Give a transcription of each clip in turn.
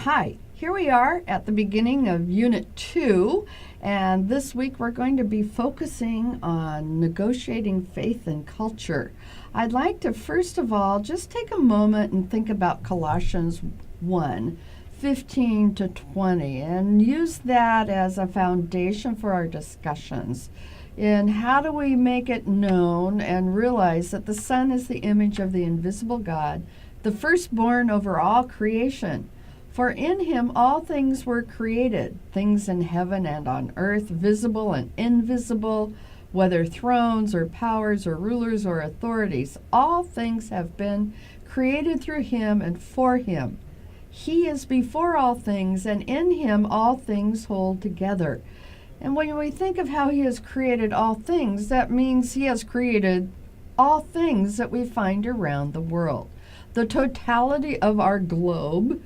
Hi, here we are at the beginning of Unit 2, and this week we're going to be focusing on negotiating faith and culture. I'd like to first of all just take a moment and think about Colossians 1:15 to 20 and use that as a foundation for our discussions. And how do we make it known and realize that the Son is the image of the invisible God, the firstborn over all creation? For in him all things were created, things in heaven and on earth, visible and invisible, whether thrones or powers or rulers or authorities. All things have been created through him and for him. He is before all things, and in him all things hold together. And when we think of how he has created all things, that means he has created all things that we find around the world. The totality of our globe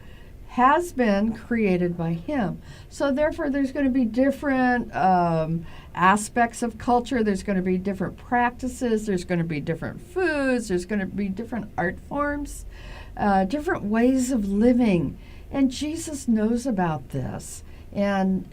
has been created by him. So therefore there's going to be different aspects of culture. There's going to be different practices. There's going to be different foods. There's going to be different art forms, different ways of living. And Jesus knows about this. And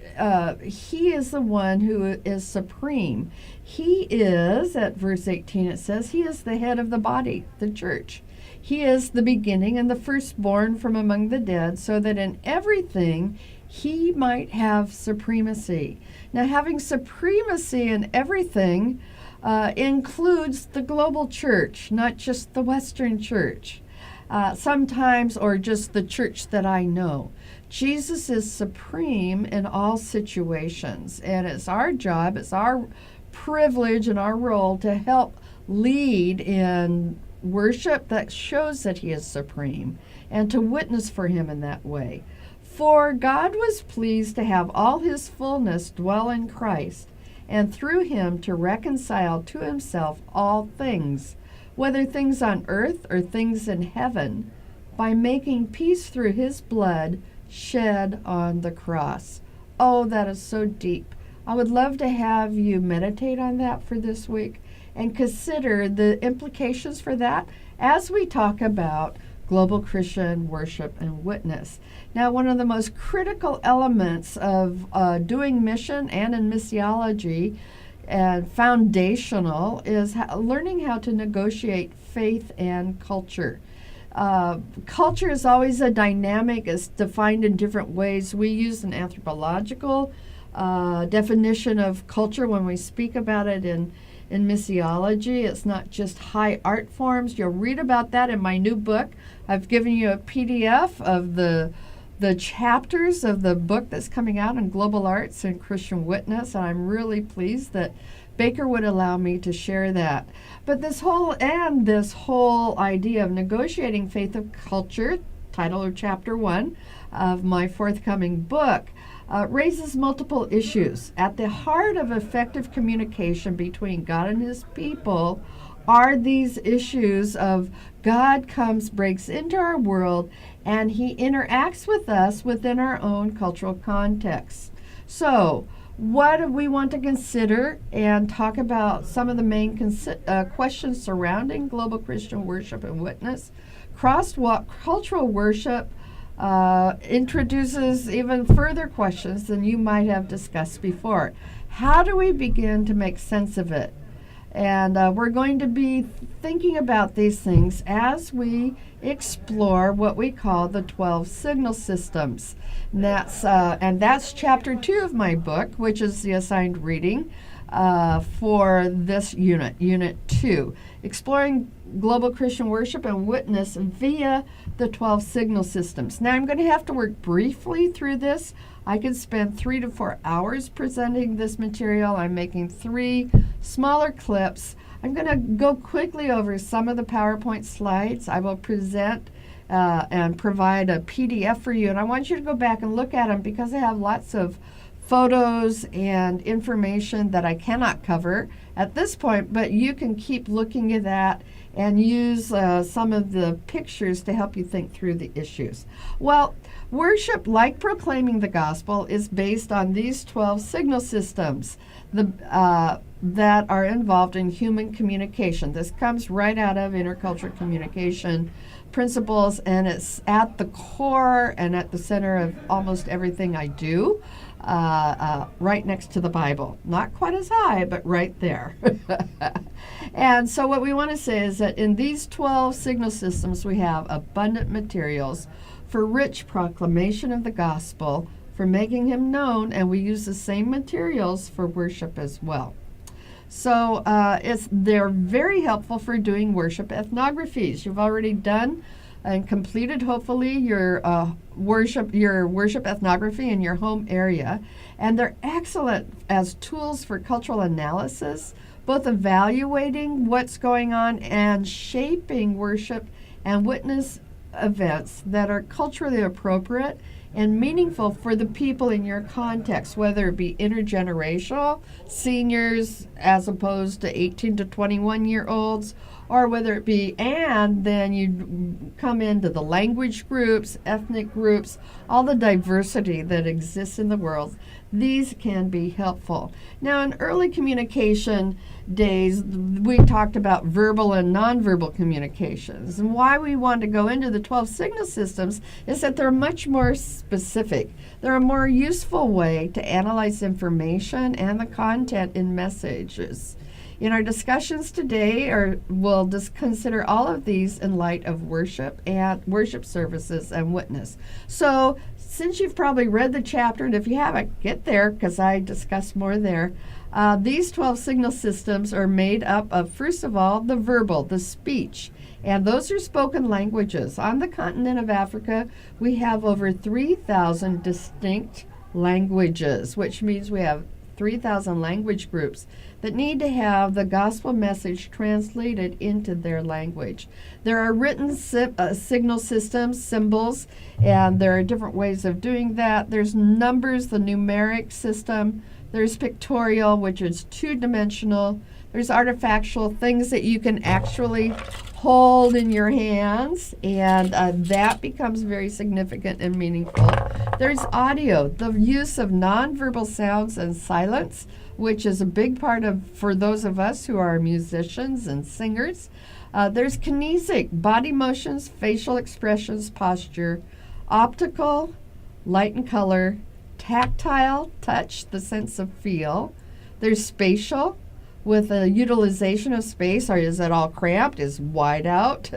he is the one who is supreme. He is, at verse 18 it says, he is the head of the body, the church. He is the beginning and the firstborn from among the dead, so that in everything he might have supremacy. Now, having supremacy in everything includes the global church, not just the Western church, sometimes, or just the church that I know. Jesus is supreme in all situations, and it's our job, it's our privilege and our role to help lead in worship that shows that he is supreme and to witness for him in that way. For God was pleased to have all his fullness dwell in Christ, and through him to reconcile to himself all things, whether things on earth or things in heaven, by making peace through his blood shed on the cross. Oh, that is so deep. I would love to have you meditate on that for this week and consider the implications for that as we talk about global Christian worship and witness. Now, one of the most critical elements of doing mission and in missiology and foundational is learning how to negotiate faith and culture. Culture is always a dynamic, it's defined in different ways. We use an anthropological definition of culture when we speak about it in missiology. It's not just high art forms. You'll read about that in my new book. I've given you a PDF of the chapters of the book that's coming out in global arts and Christian witness, and I'm really pleased that Baker would allow me to share that. But this whole idea of negotiating faith of culture, title of chapter 1 of my forthcoming book, raises multiple issues. At the heart of effective communication between God and his people are these issues of God comes, breaks into our world, and he interacts with us within our own cultural context. So, what do we want to consider and talk about some of the main questions surrounding global Christian worship and witness? Cross-cultural worship introduces even further questions than you might have discussed before. How do we begin to make sense of it? And we're going to be thinking about these things as we explore what we call the 12 signal systems. And that's chapter 2 of my book, which is the assigned reading for this unit 2, exploring global Christian worship and witness via the 12 signal systems. Now, I'm going to have to work briefly through this. I could spend 3 to 4 hours presenting this material. I'm making 3 smaller clips. I'm going to go quickly over some of the PowerPoint slides. I will present and provide a PDF for you, and I want you to go back and look at them because I have lots of photos and information that I cannot cover at this point, but you can keep looking at that and use some of the pictures to help you think through the issues. Well, worship, like proclaiming the gospel, is based on these 12 signal systems that are involved in human communication. This comes right out of intercultural communication principles, and it's at the core and at the center of almost everything I do, right next to the Bible. Not quite as high, but right there. And so what we want to say is that in these 12 signal systems, we have abundant materials for rich proclamation of the gospel, for making him known, and we use the same materials for worship as well. So they're very helpful for doing worship ethnographies. You've already done and completed, hopefully, your worship ethnography in your home area, and they're excellent as tools for cultural analysis, both evaluating what's going on and shaping worship and witness events that are culturally appropriate and meaningful for the people in your context, whether it be intergenerational, seniors as opposed to 18 to 21-year-olds, or whether it be, and then you come into the language groups, ethnic groups, all the diversity that exists in the world. These can be helpful. Now, in early communication days, we talked about verbal and nonverbal communications. And why we want to go into the 12 signal systems is that they're much more specific. They're a more useful way to analyze information and the content in messages. In our discussions today, we'll just consider all of these in light of worship and worship services and witness. So, since you've probably read the chapter, and if you haven't, get there because I discuss more there. These 12 signal systems are made up of, first of all, the verbal, the speech, and those are spoken languages. On the continent of Africa, we have over 3,000 distinct languages, which means we have 3,000 language groups that need to have the gospel message translated into their language. There are written signal systems, symbols, and there are different ways of doing that. There's numbers, the numeric system. There's pictorial, which is two-dimensional. There's artifactual, things that you can actually hold in your hands, and that becomes very significant and meaningful. There's audio, the use of nonverbal sounds and silence, which is a big part of, for those of us who are musicians and singers. There's kinesic, body motions, facial expressions, posture, optical, light and color, tactile, touch, the sense of feel. There's spatial, with a utilization of space, or is it all cramped? Is wide out,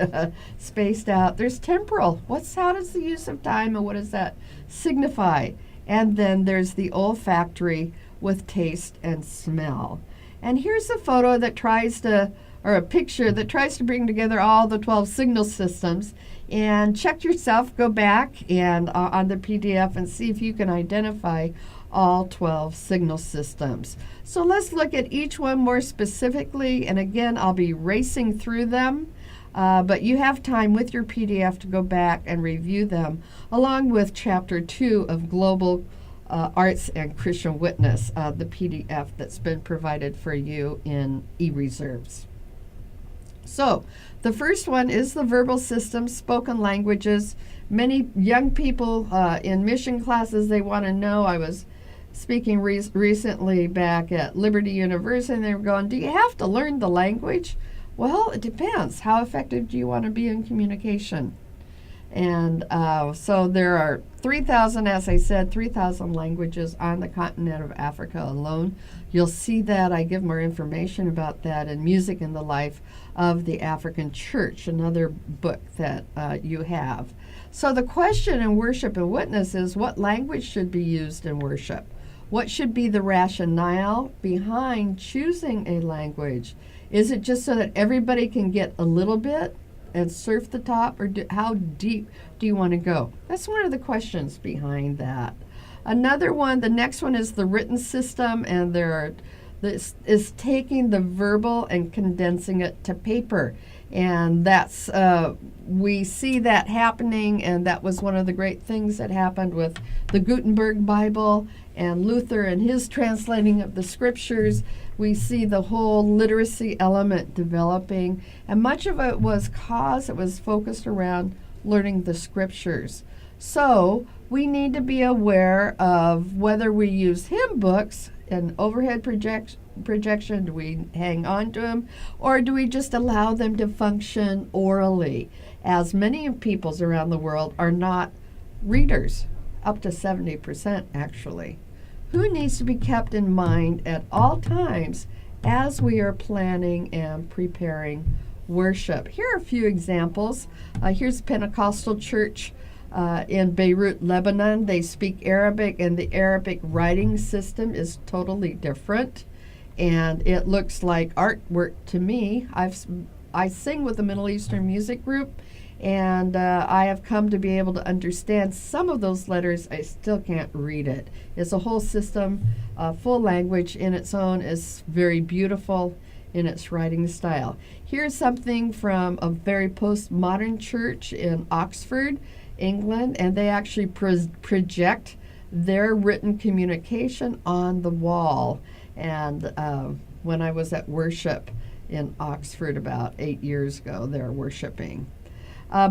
spaced out? There's temporal. How does the use of time and what does that signify? And then there's the olfactory with taste and smell. And here's a photo that or a picture that tries to bring together all the 12 signal systems. And check yourself, go back and on the PDF and see if you can identify all 12 signal systems. So let's look at each one more specifically, and again, I'll be racing through them, but you have time with your PDF to go back and review them, along with Chapter 2 of Global Arts and Christian Witness, the PDF that's been provided for you in eReserves. So, the first one is the verbal system, spoken languages. Many young people in mission classes, they want to know. I was speaking recently back at Liberty University, and they were going, do you have to learn the language? Well, it depends. How effective do you want to be in communication? And so there are 3,000, as I said, 3,000 languages on the continent of Africa alone. You'll see that. I give more information about that in Music in the Life of the African Church, another book that you have. So the question in worship and witness is, what language should be used in worship? What should be the rationale behind choosing a language? Is it just so that everybody can get a little bit and surf the top, or how deep do you want to go? That's one of the questions behind that. Another one, the next one is the written system, and this is taking the verbal and condensing it to paper. And that's we see that happening, and that was one of the great things that happened with the Gutenberg Bible and Luther and his translating of the scriptures. We see the whole literacy element developing, and much of it was focused around learning the scriptures. So we need to be aware of whether we use hymn books and overhead projection, do we hang on to them, or do we just allow them to function orally, as many peoples around the world are not readers, up to 70% actually. Who needs to be kept in mind at all times as we are planning and preparing worship? Here are a few examples. Here's Pentecostal Church in Beirut, Lebanon. They speak Arabic, and the Arabic writing system is totally different, and it looks like artwork to me. I sing with a Middle Eastern music group, and I have come to be able to understand some of those letters. I still can't read it. It's a whole system, full language in its own, is very beautiful in its writing style. Here's something from a very postmodern church in Oxford, England, and they actually project their written communication on the wall. And when I was at worship in Oxford about 8 years ago, they're worshiping.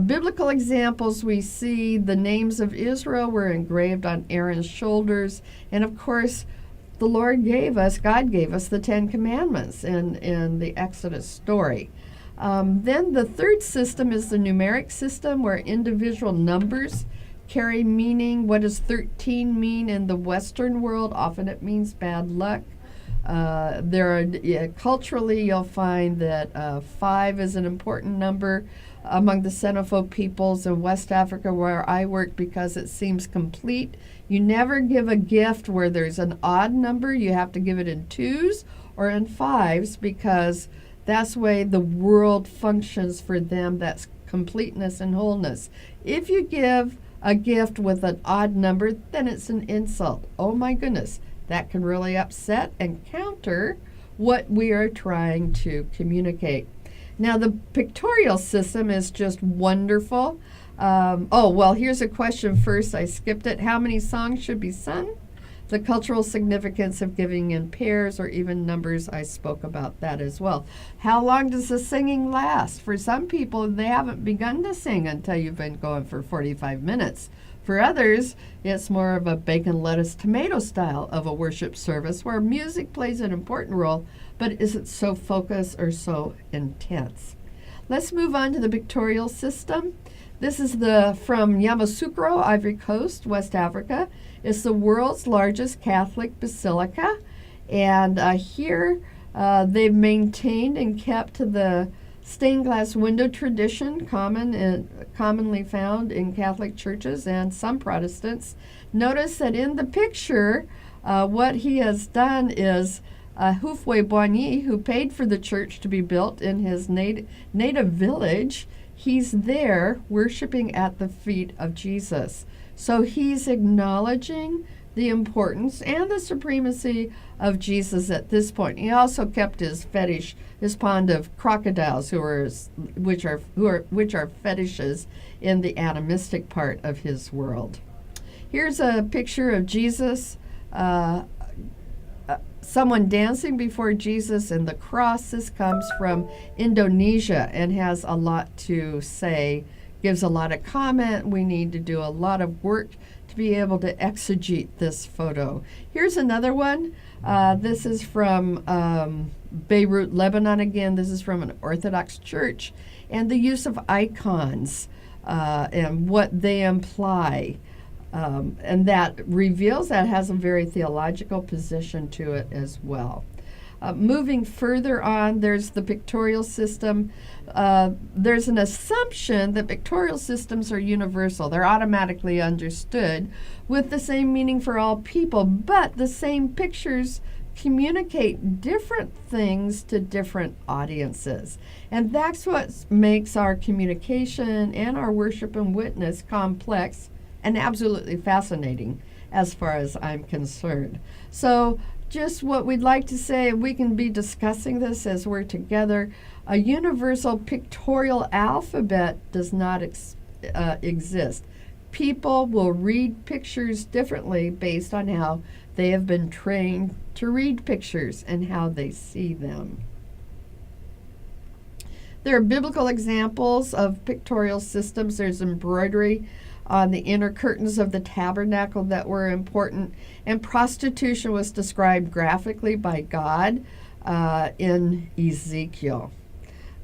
Biblical examples, we see the names of Israel were engraved on Aaron's shoulders, and of course God gave us the Ten Commandments in the Exodus story. Then the third system is the numeric system, where individual numbers carry meaning. What does 13 mean in the Western world? Often it means bad luck. Culturally, you'll find that 5 is an important number among the Xenophobe peoples in West Africa, where I work, because it seems complete. You never give a gift where there's an odd number. You have to give it in 2s or in 5s, because that's the way the world functions for them. That's completeness and wholeness. If you give a gift with an odd number, then it's an insult. Oh my goodness, that can really upset and counter what we are trying to communicate. Now, the pictorial system is just wonderful. Here's a question first. I skipped it. How many songs should be sung? The cultural significance of giving in pairs or even numbers, I spoke about that as well. How long does the singing last? For some people, they haven't begun to sing until you've been going for 45 minutes. For others, it's more of a bacon, lettuce, tomato style of a worship service, where music plays an important role, but isn't so focused or so intense. Let's move on to the pictorial system. This is from Yamoussoukro, Ivory Coast, West Africa. It's the world's largest Catholic basilica, and here they've maintained and kept the stained glass window tradition commonly found in Catholic churches and some Protestants. Notice that in the picture, what he has done is Houphouët Boigny, who paid for the church to be built in his native village, he's there worshiping at the feet of Jesus. So he's acknowledging the importance and the supremacy of Jesus at this point. He also kept his fetish, his pond of crocodiles, which are fetishes in the animistic part of his world. Here's a picture of Jesus, someone dancing before Jesus and the cross. This comes from Indonesia and has a lot to say, gives a lot of comment. We need to do a lot of work to be able to exegete this photo. Here's another one. This is from Beirut, Lebanon again. This is from an Orthodox church, and the use of icons and what they imply. And that has a very theological position to it as well. Moving further on, there's the pictorial system. There's an assumption that pictorial systems are universal. They're automatically understood with the same meaning for all people, but the same pictures communicate different things to different audiences. And that's what makes our communication and our worship and witness complex and absolutely fascinating as far as I'm concerned. So just what we'd like to say, and we can be discussing this as we're together. A universal pictorial alphabet does not exist. People will read pictures differently based on how they have been trained to read pictures and how they see them. There are biblical examples of pictorial systems. There's embroidery on the inner curtains of the tabernacle that were important, and prostitution was described graphically by God in Ezekiel.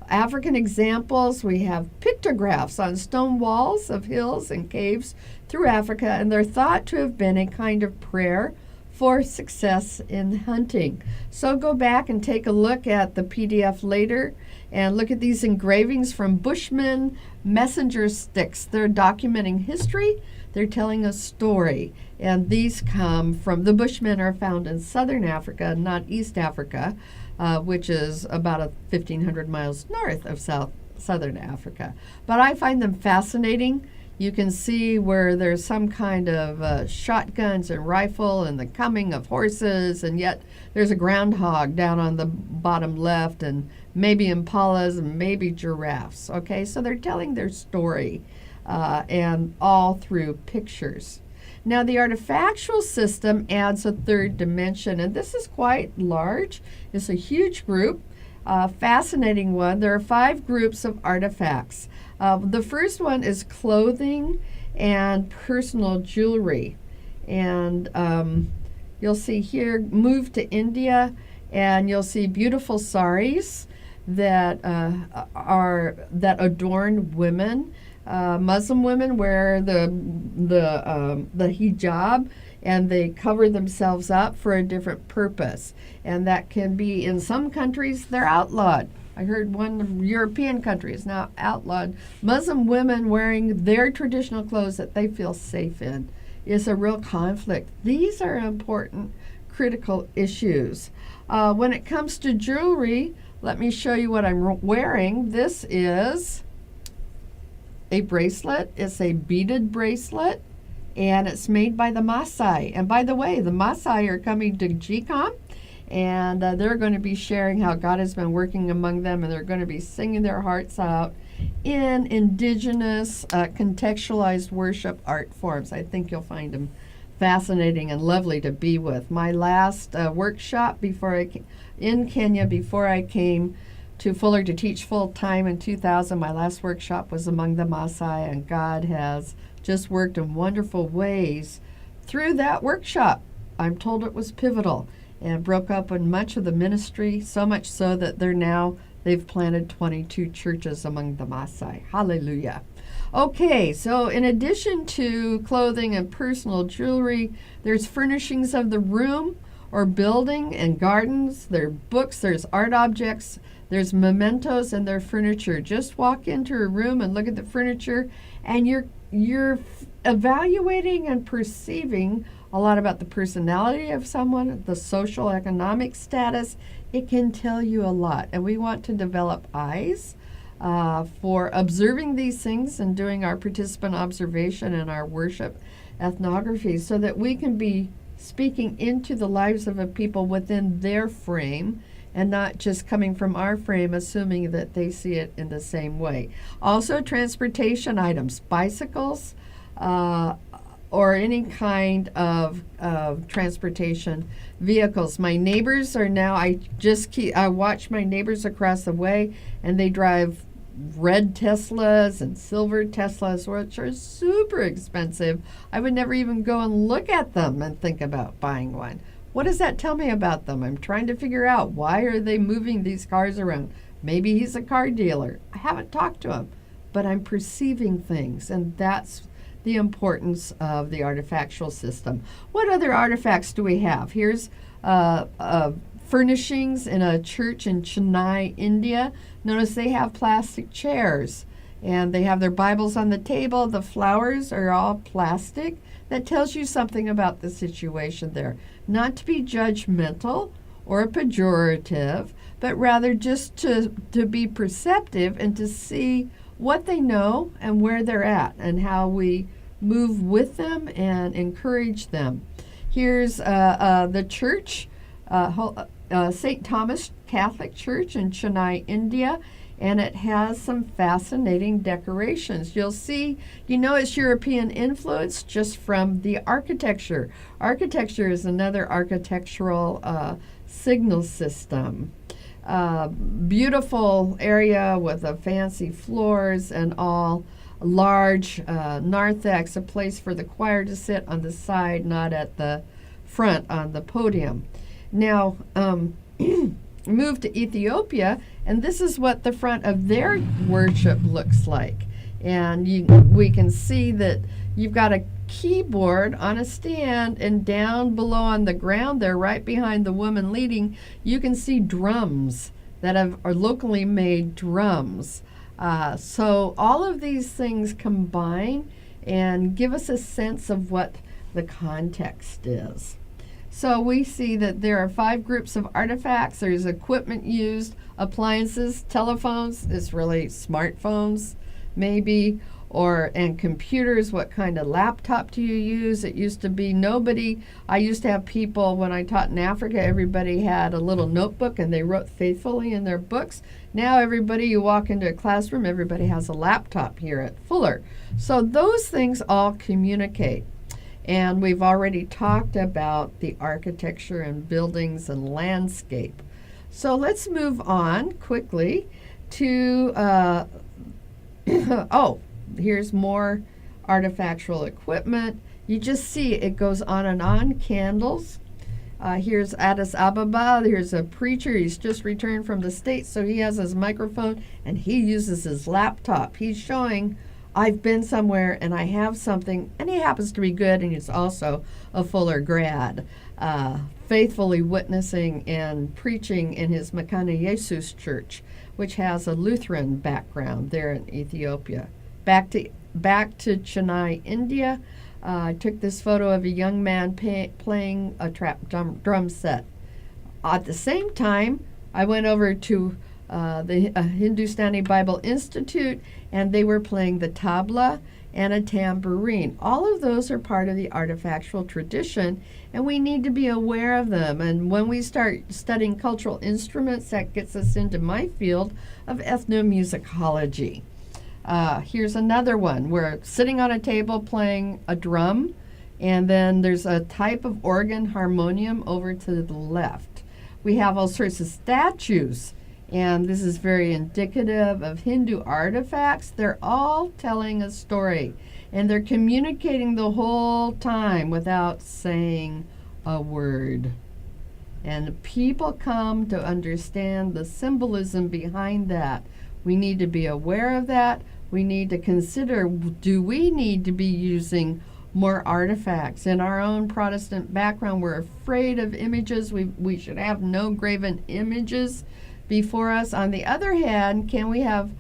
African examples, we have pictographs on stone walls of hills and caves through Africa, and they're thought to have been a kind of prayer for success in hunting. So go back and take a look at the PDF later and look at these engravings from Bushmen messenger sticks. They're documenting history. They're telling a story. And these come from, the Bushmen are found in southern Africa, not East Africa, which is about 1,500 miles north of southern Africa. But I find them fascinating. You can see where there's some kind of shotguns and rifle and the coming of horses, and yet there's a groundhog down on the bottom left, and maybe impalas and maybe giraffes. Okay, so they're telling their story, and all through pictures. Now, the artifactual system adds a third dimension, and this is quite large. It's a huge group, fascinating one. There are 5 groups of artifacts. The first one is clothing and personal jewelry. And you'll see here, move to India, and you'll see beautiful saris that adorn women. Muslim women wear the hijab, and they cover themselves up for a different purpose. And that can be, in some countries, they're outlawed. I heard one European country is now outlawed. Muslim women wearing their traditional clothes that they feel safe in is a real conflict. These are important, critical issues. When it comes to jewelry, let me show you what I'm wearing. This is a bracelet. It's a beaded bracelet, and it's made by the Maasai. And by the way, the Maasai are coming to GCOM, and they're going to be sharing how God has been working among them, and they're going to be singing their hearts out in indigenous contextualized worship art forms. I think you'll find them fascinating and lovely to be with. My last workshop in Kenya before I came to Fuller to teach full time in 2000, my last workshop was among the Maasai, and God has just worked in wonderful ways through that workshop. I'm told it was pivotal and broke up in much of the ministry, so much so that they've planted 22 churches among the Maasai. Hallelujah. Okay, so in addition to clothing and personal jewelry, there's furnishings of the room or building and gardens. There are books, there's art objects, there's mementos, and their furniture. Just walk into a room and look at the furniture, and you're evaluating and perceiving a lot about the personality of someone, the social economic status. It can tell you a lot, and we want to develop eyes for observing these things and doing our participant observation and our worship ethnography, so that we can be speaking into the lives of a people within their frame and not just coming from our frame, assuming that they see it in the same way. Also, transportation items, bicycles, or any kind of transportation vehicles. My neighbors are now, I watch my neighbors across the way, and they drive red Teslas and silver Teslas, which are super expensive. I would never even go and look at them and think about buying one. What does that tell me about them? I'm trying to figure out, why are they moving these cars around? Maybe he's a car dealer. I haven't talked to him, but I'm perceiving things, and that's the importance of the artifactual system. What other artifacts do we have? Here's furnishings in a church in Chennai, India. Notice they have plastic chairs, and they have their Bibles on the table. The flowers are all plastic. That tells you something about the situation there. Not to be judgmental or pejorative, but rather just to be perceptive and to see what they know and where they're at, and how we move with them and encourage them. Here's the church St. Thomas Catholic Church in Chennai, India, and it has some fascinating decorations. You'll see, it's European influence just from the architecture. Architecture is another architectural signal system. Beautiful area with fancy floors and all. Large narthex, a place for the choir to sit on the side, not at the front on the podium. Now, move to Ethiopia, and this is what the front of their worship looks like. And we can see that you've got a keyboard on a stand, and down below on the ground there, right behind the woman leading, you can see drums that are locally made drums. So all of these things combine and give us a sense of what the context is. So we see that there are 5 groups of artifacts. There's equipment used, appliances, telephones, it's really smartphones maybe, and computers. What kind of laptop do you use? It used to be I used to have people, when I taught in Africa, everybody had a little notebook and they wrote faithfully in their books. Now you walk into a classroom, everybody has a laptop here at Fuller. So those things all communicate. And we've already talked about the architecture and buildings and landscape. So let's move on quickly to, here's more artifactual equipment. You just see it goes on and on. Candles. Here's Addis Ababa. Here's a preacher. He's just returned from the States, so he has his microphone and he uses his laptop. He's showing, I've been somewhere and I have something, and he happens to be good, and he's also a Fuller grad, faithfully witnessing and preaching in his Makana Jesus church, which has a Lutheran background there in Ethiopia. Back to Chennai, India. I took this photo of a young man playing a trap drum set. At the same time, I went over to the Hindustani Bible Institute, and they were playing the tabla and a tambourine. All of those are part of the artifactual tradition, and we need to be aware of them. And when we start studying cultural instruments, that gets us into my field of ethnomusicology. Here's another one. We're sitting on a table playing a drum, and then there's a type of organ, harmonium, over to the left. We have all sorts of statues, and this is very indicative of Hindu artifacts. They're all telling a story, and they're communicating the whole time without saying a word. And people come to understand the symbolism behind that. We need to be aware of that. We need to consider, do we need to be using more artifacts? In our own Protestant background, we're afraid of images. We should have no graven images before us. On the other hand, can we have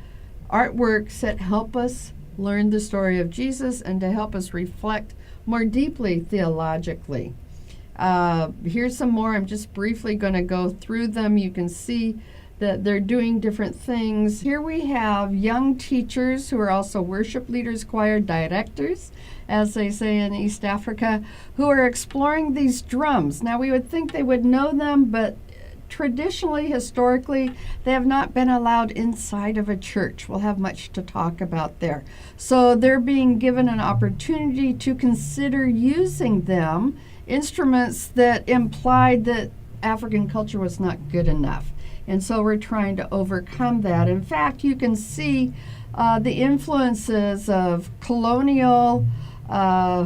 artworks that help us learn the story of Jesus and to help us reflect more deeply theologically? Here's some more. I'm just briefly going to go through them. You can see that they're doing different things. Here we have young teachers who are also worship leaders, choir directors, as they say in East Africa, who are exploring these drums. Now, we would think they would know them, but traditionally, historically, they have not been allowed inside of a church. We'll have much to talk about there. So they're being given an opportunity to consider using them, instruments that implied that African culture was not good enough. And so we're trying to overcome that. In fact, you can see the influences of colonial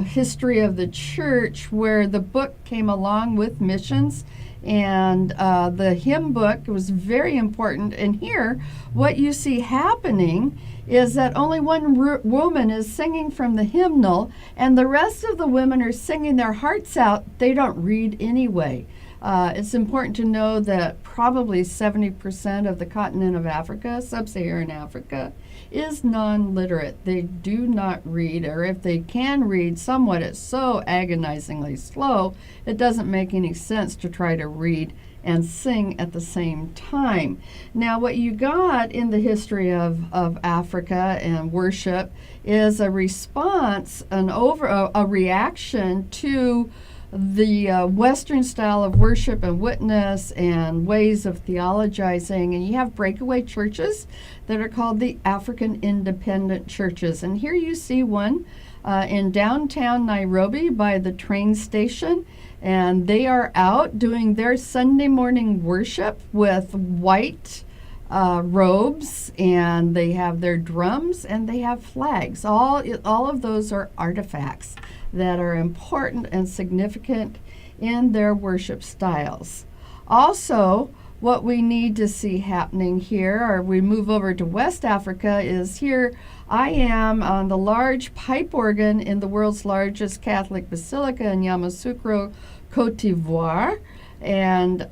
history of the church, where the book came along with missions, and the hymn book was very important. And here, what you see happening is that only one woman is singing from the hymnal, and the rest of the women are singing their hearts out. They don't read anyway. It's important to know that probably 70% of the continent of Africa, sub-Saharan Africa, is non-literate. They do not read, or if they can read somewhat, it's so agonizingly slow, it doesn't make any sense to try to read and sing at the same time. Now, what you got in the history of Africa and worship is a response, a reaction to the Western style of worship and witness and ways of theologizing. And you have breakaway churches that are called the African Independent Churches. And here you see one in downtown Nairobi by the train station. And they are out doing their Sunday morning worship with white robes, and they have their drums and they have flags. All of those are artifacts that are important and significant in their worship styles. Also, what we need to see happening here, or we move over to West Africa, is here I am on the large pipe organ in the world's largest Catholic basilica in Yamoussoukro, Cote d'Ivoire, and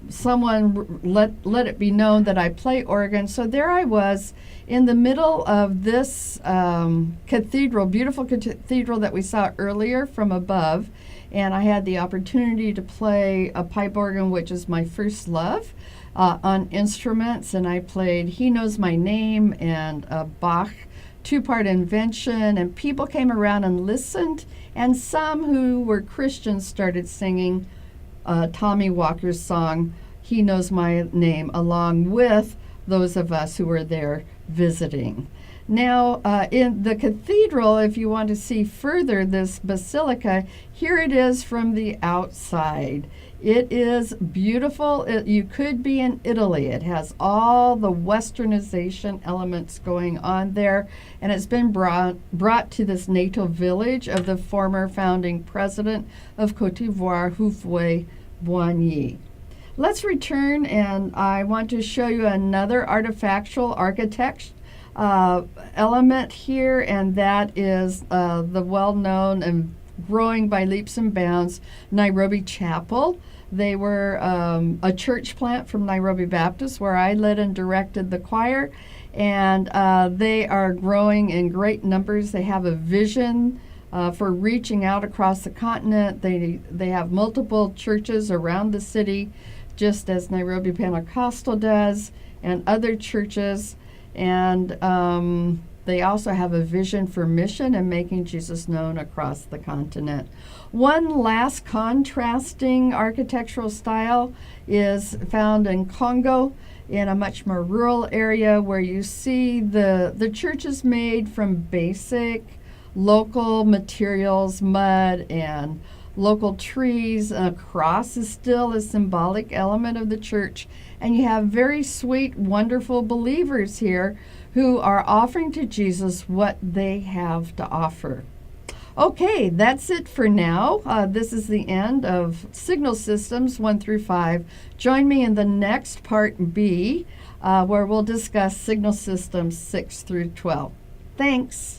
someone let it be known that I play organ. So there I was in the middle of this cathedral, beautiful cathedral that we saw earlier from above, and I had the opportunity to play a pipe organ, which is my first love, on instruments, and I played He Knows My Name and Bach, two-part invention, and people came around and listened, and some who were Christians started singing Tommy Walker's song, He Knows My Name, along with those of us who were there visiting. Now, in the cathedral, if you want to see further this basilica, here it is from the outside. It is beautiful. You could be in Italy. It has all the westernization elements going on there, and it's been brought to this native village of the former founding president of Cote d'Ivoire, Houphouët-Boigny. Let's return, and I want to show you another artifactual architect element here, and that is the well-known and growing by leaps and bounds Nairobi Chapel. They were a church plant from Nairobi Baptist where I led and directed the choir, and they are growing in great numbers. They have a vision for reaching out across the continent. They have multiple churches around the city, just as Nairobi Pentecostal does, and other churches. And they also have a vision for mission and making Jesus known across the continent. One last contrasting architectural style is found in Congo, in a much more rural area, where you see the churches made from basic local materials, mud and local trees. A cross is still a symbolic element of the church, and you have very sweet, wonderful believers here who are offering to Jesus what they have to offer. Okay, that's it for now. This is the end of Signal Systems 1 through 5. Join me in the next part B, where we'll discuss Signal Systems 6 through 12. Thanks.